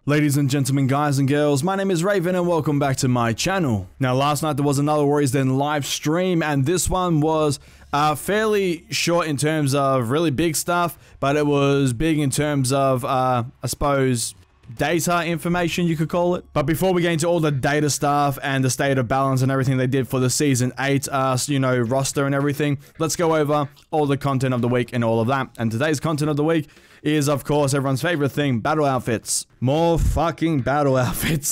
Ladies and gentlemen, guys and girls, my name is Reavyne and welcome back to my channel. Now, last night there was another Warriors Den live stream, and this one was fairly short in terms of really big stuff, but it was big in terms of, I suppose, data information, you could call it. But before we get into all the data stuff and the state of balance and everything they did for the Season 8, roster and everything, let's go over all the content of the week and all of that. And today's content of the week is, of course, everyone's favorite thing, battle outfits. More fucking battle outfits.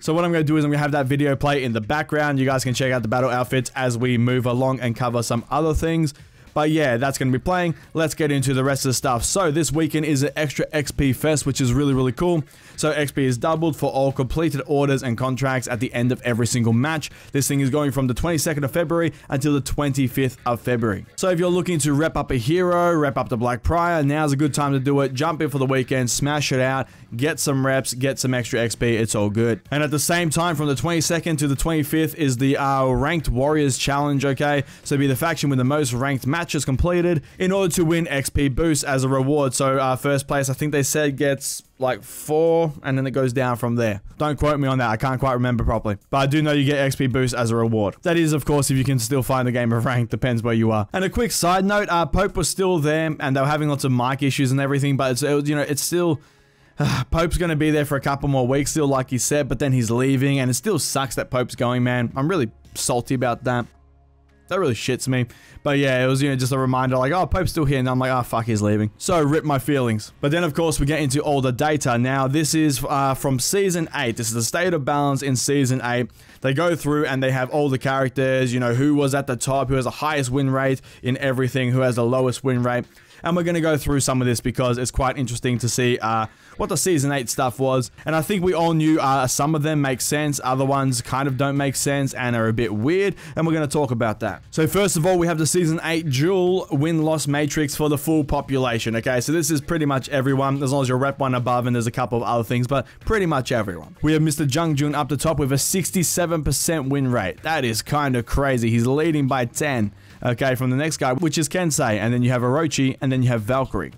So what I'm going to do is I'm going to have that video play in the background. You guys can check out the battle outfits as we move along and cover some other things. But yeah, that's going to be playing. Let's get into the rest of the stuff. So this weekend is an extra XP fest, which is really, really cool. So XP is doubled for all completed orders and contracts at the end of every single match. This thing is going from the 22nd of February until the 25th of February. So if you're looking to rep up a hero, rep up the Black Prior, now's a good time to do it. Jump in for the weekend, smash it out, get some reps, get some extra XP. It's all good. And at the same time, from the 22nd to the 25th is the Ranked Warriors Challenge, okay? So be the faction with the most ranked matches completed in order to win XP boosts as a reward. So first place, I think they said, gets like 4, and then it goes down from there. Don't quote me on that, I can't quite remember properly, but I do know you get XP boosts as a reward. That is, of course, if you can still find the game of rank, depends where you are. And a quick side note, Pope was still there, and they were having lots of mic issues and everything, but it's still Pope's going to be there for a couple more weeks still, like he said, but then he's leaving, and it still sucks that Pope's going, man. I'm really salty about that. That really shits me. But yeah, it was, just a reminder like, oh, Pope's still here. And I'm like, oh, fuck, he's leaving. So, rip my feelings. But then, of course, we get into all the data. Now, this is from Season 8. This is the state of balance in Season 8. They go through and they have all the characters, who was at the top, who has the highest win rate in everything, who has the lowest win rate. And we're going to go through some of this because it's quite interesting to see what the Season 8 stuff was. And I think we all knew some of them make sense, other ones kind of don't make sense and are a bit weird, and we're going to talk about that. So first of all, we have the Season 8 dual win-loss matrix for the full population, okay? So this is pretty much everyone, as long as you're rep 1 above, and there's a couple of other things, but pretty much everyone. We have Mr. Jungjun up the top with a 67% win rate. That is kind of crazy. He's leading by 10. Okay, from the next guy, which is Kensei, and then you have Orochi, and then you have Valkyrie.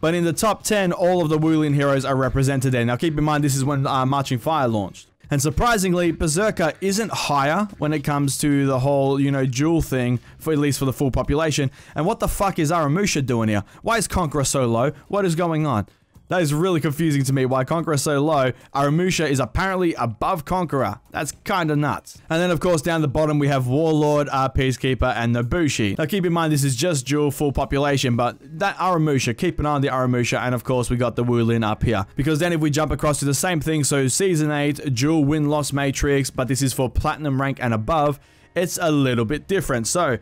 But in the top 10, all of the Wulian heroes are represented there. Now keep in mind, this is when Marching Fire launched. And surprisingly, Berserker isn't higher when it comes to the whole, duel thing, for at least for the full population. And what the fuck is Aramusha doing here? Why is Conqueror so low? What is going on? That is really confusing to me, why Conqueror is so low. Aramusha is apparently above Conqueror. That's kind of nuts. And then, of course, down the bottom, we have Warlord, Peacekeeper, and Nobushi. Now, keep in mind, this is just dual full population, but that Aramusha, keep an eye on the Aramusha, and of course, we got the Wulin up here. Because then if we jump across to the same thing, so Season 8, dual win-loss matrix, but this is for Platinum rank and above, it's a little bit different. So,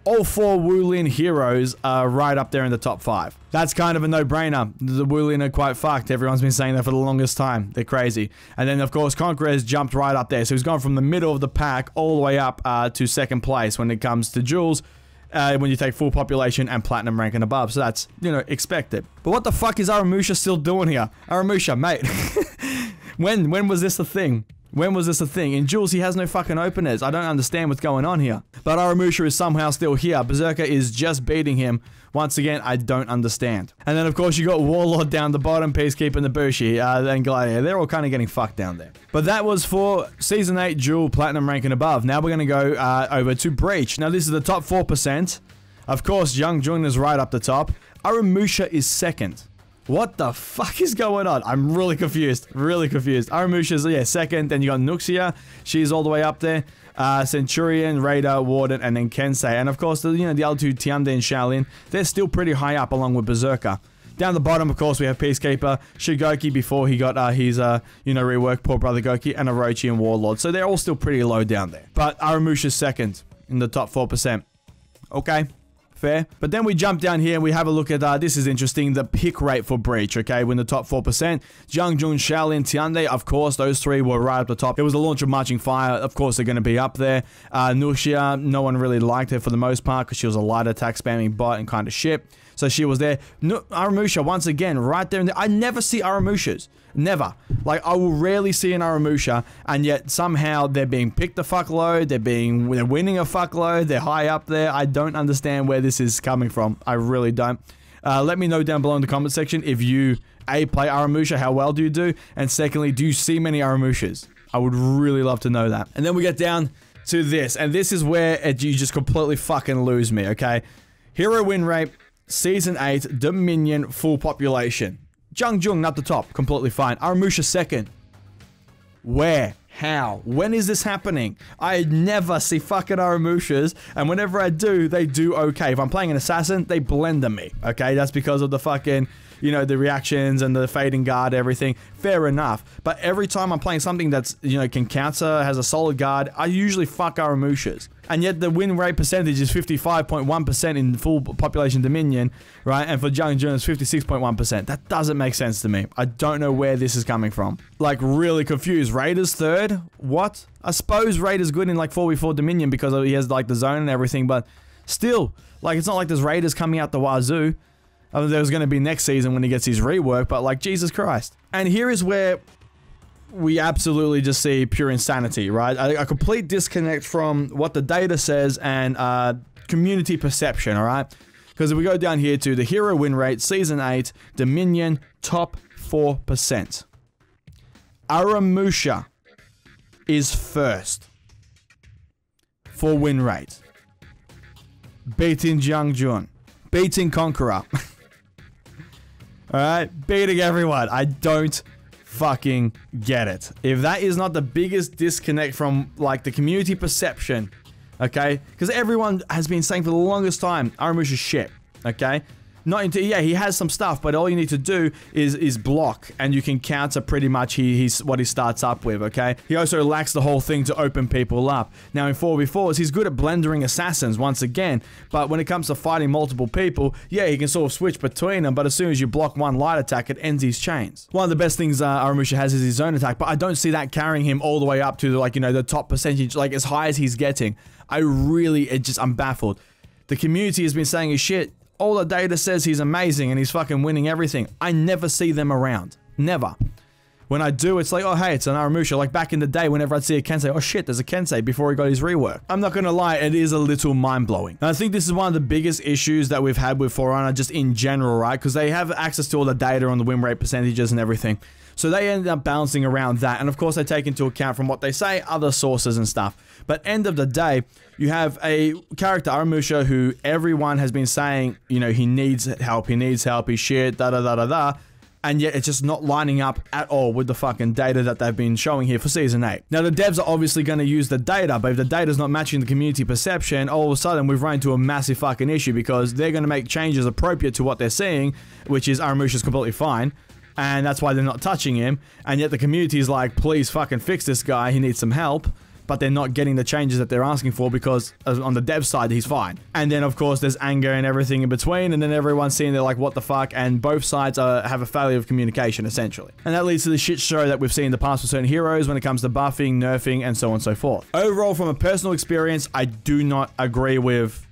all 4 Wulian heroes are right up there in the top 5. That's kind of a no-brainer. The Wulian are quite fucked. Everyone's been saying that for the longest time. They're crazy. And then, of course, Conqueror has jumped right up there. So he's gone from the middle of the pack all the way up to 2nd place when it comes to duels. When you take full population and platinum rank and above. So that's, expected. But what the fuck is Aramusha still doing here? Aramusha, mate. When was this a thing? When was this a thing? In duels, he has no fucking openers. I don't understand what's going on here. But Aramusha is somehow still here. Berserker is just beating him. Once again, I don't understand. And then, of course, you got Warlord down the bottom, Peacekeeper, Nobushi, then Gladiator. They're all kind of getting fucked down there. But that was for Season 8 dual platinum rank and above. Now we're going to go over to Breach. Now, this is the top 4%. Of course, Jungjun is right up the top. Aramusha is 2nd. What the fuck is going on? I'm really confused. Really confused. Aramusha's, yeah, 2nd. Then you got Nuxia. She's all the way up there. Centurion, Raider, Warden, and then Kensei. And of course, the other two, Tiande and Shaolin, they're still pretty high up along with Berserker. Down the bottom, of course, we have Peacekeeper, Shigoki before he got his, rework, poor brother Goki, and Orochi and Warlord. So they're all still pretty low down there. But Aramusha's 2nd in the top 4%. Okay. Fair. But then we jump down here and we have a look at, this is interesting, the pick rate for Breach, okay? We're in the top 4%. Jungjun, Shaolin, Tiande, of course, those 3 were right at the top. It was the launch of Marching Fire. Of course, they're going to be up there. Nuxia, no one really liked her for the most part because she was a light attack spamming bot and kind of shit. So she was there. Aramusha, once again, right there. I never see Aramushas. Never. Like, I will rarely see an Aramusha, and yet somehow they're being picked a fuckload, they're winning a fuckload, they're high up there. I don't understand where this is coming from. I really don't. Let me know down below in the comment section if you, A, play Aramusha, how well do you do? And secondly, do you see many Aramushas? I would really love to know that. And then we get down to this, and this is where you just completely fucking lose me, okay? Hero win rate, Season 8, Dominion, full population. Jung, not the top, completely fine. Aramusha second. Where? How? When is this happening? I never see fucking Aramushas, and whenever I do, they do okay. If I'm playing an assassin, they blender me, okay? That's because of the fucking, you know, the reactions and the fading guard, everything. Fair enough. But every time I'm playing something that's, you know, can counter, has a solid guard, I usually fuck Aramushas. And yet the win rate percentage is 55.1% in full population Dominion, right? And for Jung it's 56.1%. That doesn't make sense to me. I don't know where this is coming from. Like, really confused. Raiders third? What? I suppose Raiders good in like 4v4 Dominion because he has like the zone and everything, but still, like, it's not like there's Raiders coming out the wazoo. I mean, there's going to be next season when he gets his rework, but like, Jesus Christ. And here is where we absolutely just see pure insanity, right? A complete disconnect from what the data says and community perception, all right? Because if we go down here to the hero win rate, Season 8, Dominion, top 4%. Aramusha is first for win rate. Beating Jung, beating Conqueror. Alright, beating everyone. I don't fucking get it. If that is not the biggest disconnect from, like, the community perception, okay? Because everyone has been saying for the longest time, Aramusha's shit, okay? Not into, yeah, he has some stuff, but all you need to do is block, and you can counter pretty much he's what he starts up with, okay? He also lacks the whole thing to open people up. Now, in 4v4s, he's good at blendering assassins, once again, but when it comes to fighting multiple people, yeah, he can sort of switch between them, but as soon as you block one light attack, it ends his chains. One of the best things Aramusha has is his zone attack, but I don't see that carrying him all the way up to, like, you know, the top percentage, like, as high as he's getting. I'm baffled. The community has been saying his shit. All the data says he's amazing and he's fucking winning everything. I never see them around. Never. When I do, it's like, oh, hey, it's an Aramusha. Like back in the day, whenever I'd see a Kensei, oh shit, there's a Kensei before he got his rework. I'm not gonna lie, it is a little mind-blowing. And I think this is one of the biggest issues that we've had with For Honor just in general, right? Because they have access to all the data on the win rate percentages and everything. So they end up bouncing around that. And of course, they take into account from what they say, other sources and stuff. But end of the day, you have a character, Aramusha, who everyone has been saying, you know, he needs help, he's shit, da-da-da-da-da. And yet it's just not lining up at all with the fucking data that they've been showing here for Season 8. Now, the devs are obviously going to use the data, but if the data's not matching the community perception, all of a sudden we've run into a massive fucking issue because they're going to make changes appropriate to what they're seeing, which is Aramusha's completely fine. And that's why they're not touching him. And yet the community is like, please fucking fix this guy, he needs some help. But they're not getting the changes that they're asking for because on the dev side, he's fine. And then, of course, there's anger and everything in between. And then everyone's seeing they're like, what the fuck? And both sides have a failure of communication, essentially. And that leads to the shit show that we've seen in the past with certain heroes when it comes to buffing, nerfing, and so on and so forth. Overall, from a personal experience, I do not agree with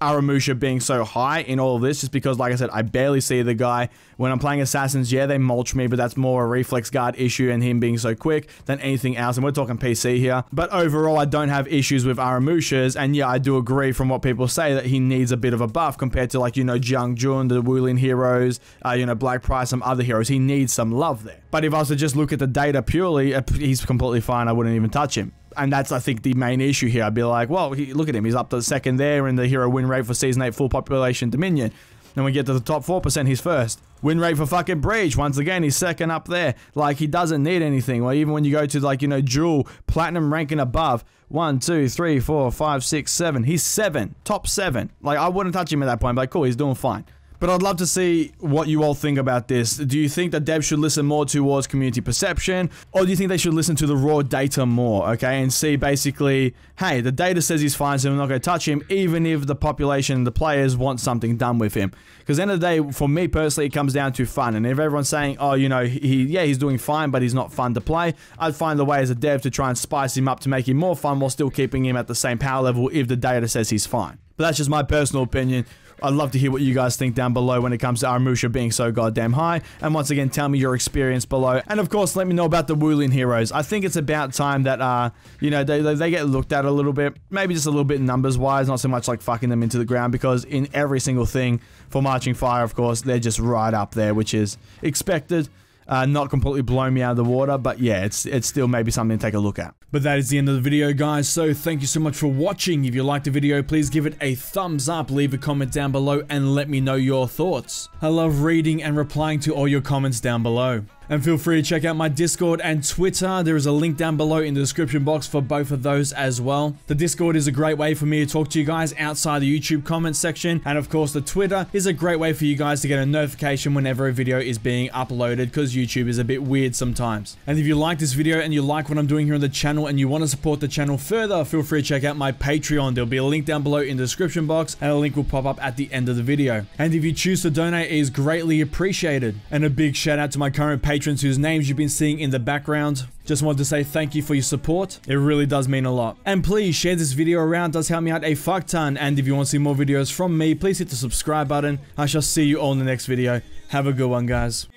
Aramusha being so high in all of this, just because, like I said, I barely see the guy. When I'm playing assassins, yeah, they mulch me, but that's more a reflex guard issue and him being so quick than anything else, and we're talking PC here. But overall, I don't have issues with Aramushas, and yeah, I do agree from what people say that he needs a bit of a buff compared to, like, you know, Jung, the Wulin heroes, you know, Black Price, some other heroes. He needs some love there. But if I was to just look at the data purely, he's completely fine. I wouldn't even touch him. And that's, I think, the main issue here. I'd be like, well, look at him. He's up to the second there in the hero win rate for Season 8 full population Dominion. Then we get to the top 4%, he's first. Win rate for fucking Breach, once again, he's second up there. Like, he doesn't need anything. Well, even when you go to, like, you know, Jewel, Platinum rank and above, 1, 2, 3, 4, 5, 6, 7. He's 7. Top 7. Like, I wouldn't touch him at that point. But like, cool, he's doing fine. But I'd love to see what you all think about this. Do you think that devs should listen more towards community perception? Or do you think they should listen to the raw data more, okay? And see basically, hey, the data says he's fine, so we're not going to touch him, even if the population and the players want something done with him. Because at the end of the day, for me personally, it comes down to fun. And if everyone's saying, oh, you know, he's doing fine, but he's not fun to play, I'd find the way as a dev to try and spice him up to make him more fun while still keeping him at the same power level if the data says he's fine. But that's just my personal opinion. I'd love to hear what you guys think down below when it comes to Aramusha being so goddamn high. And once again, tell me your experience below. And of course, let me know about the Woolien heroes. I think it's about time that, you know, they get looked at a little bit. Maybe just a little bit numbers-wise, not so much like fucking them into the ground, because in every single thing for Marching Fire, of course, they're just right up there, which is expected. Not completely blowing me out of the water, but yeah, it's still maybe something to take a look at. But that is the end of the video, guys, so thank you so much for watching. If you liked the video, please give it a thumbs up, leave a comment down below, and let me know your thoughts. I love reading and replying to all your comments down below. And feel free to check out my Discord and Twitter. There is a link down below in the description box for both of those as well. The Discord is a great way for me to talk to you guys outside the YouTube comments section. And of course, the Twitter is a great way for you guys to get a notification whenever a video is being uploaded, because YouTube is a bit weird sometimes. And if you like this video and you like what I'm doing here on the channel and you want to support the channel further, feel free to check out my Patreon. There'll be a link down below in the description box, and a link will pop up at the end of the video. And if you choose to donate, it is greatly appreciated. And a big shout out to my current patrons whose names you've been seeing in the background. Just wanted to say thank you for your support. It really does mean a lot. And please share this video around, it does help me out a fuck ton. And if you want to see more videos from me, please hit the subscribe button. I shall see you all in the next video. Have a good one, guys.